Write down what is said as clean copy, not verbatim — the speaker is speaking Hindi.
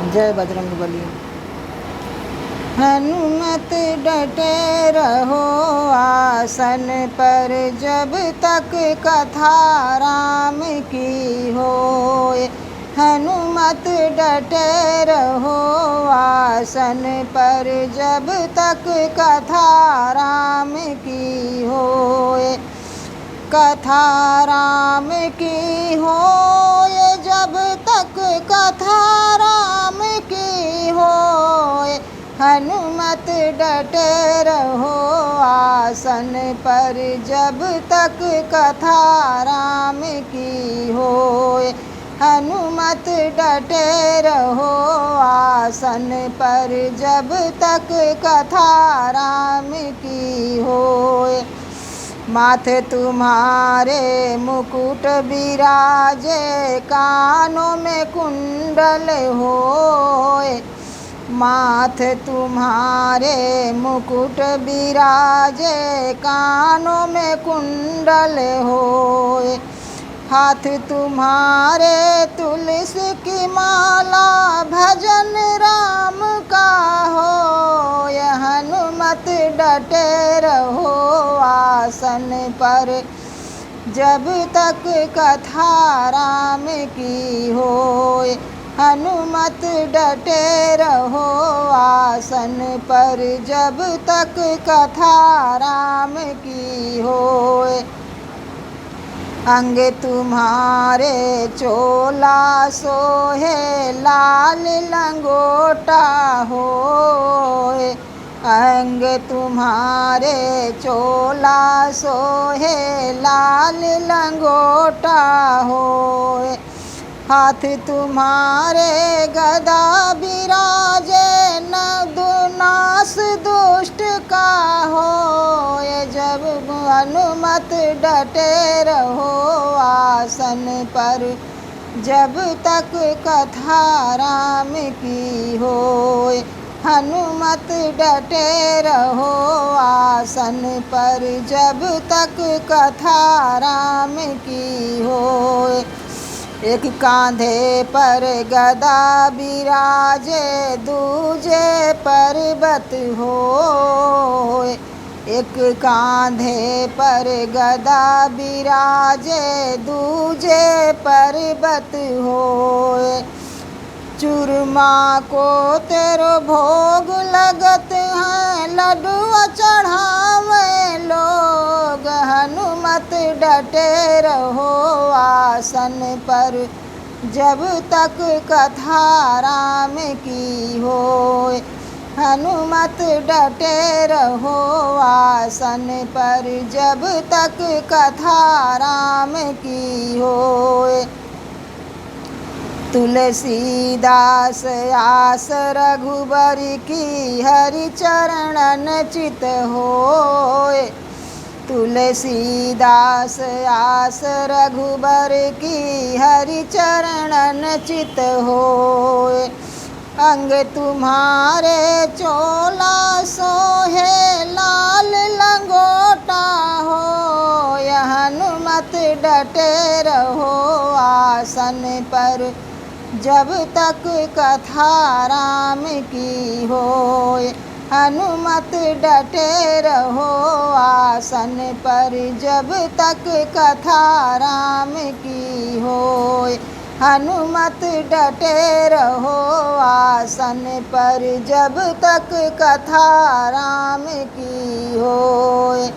जय बजरंगबली। हनुमत डटे रहो आसन पर, जब तक कथा राम की होए। हनुमत डटे रहो आसन पर, जब तक कथा राम की होए। कथा राम की होए, जब तक कथा राम की होए। हनुमत डटे रहो आसन पर, जब तक कथा राम की होए। हनुमत डटे रहो आसन पर, जब तक कथा राम की होए। माथे तुम्हारे मुकुट बिराजे, कानों में कुंडल होए। माथे तुम्हारे मुकुट बिराजे, कानों में कुंडल होए। हाथ तुम्हारे तुलसी की माला, भजन राम का होए। हनुमत डटे रहो आसन पर, जब तक कथा राम की होए। हनुमत डटे रहो आसन पर, जब तक कथा राम की होए। अंग तुम्हारे चोला सोहे, लाल लंगोटा होए। अंग तुम्हारे चोला सोहे, लाल लंगोटा होए। हाथ तुम्हारे गदा बिराजे, नास दुष्ट का होए। जब हनुमत डटे रहो आसन पर, जब तक कथा राम की होए। हनुमत डटे रहो आसन पर, जब तक कथा राम की होए। एक कांधे पर गदा बिराजे, दूजे पर्वत होए। एक कांधे पर गदा बिराजे, दूजे पर्वत होए। चूरमा को तेरो भोग लगत है, लड्डू चढ़ावे लोग। हनुमत डटे रहो आसन पर, जब तक कथा राम की होए। हनुमत डटे रहो आसन पर, जब तक कथा राम की होए। तुलसीदास आस रघुबर की, हरि चरणन चित होए। तुलसीदास आस रघुबर की, हरि चरणन चित होए। अंग तुम्हारे चोला सोहे, लाल लंगोटा होए। हनुमत डटे रहो आसन पर, जब तक कथा राम की होए। हनुमत डटे रहो आसन पर, जब तक कथा राम की होए। हनुमत डटे रहो आसन पर, जब तक कथा राम की होए।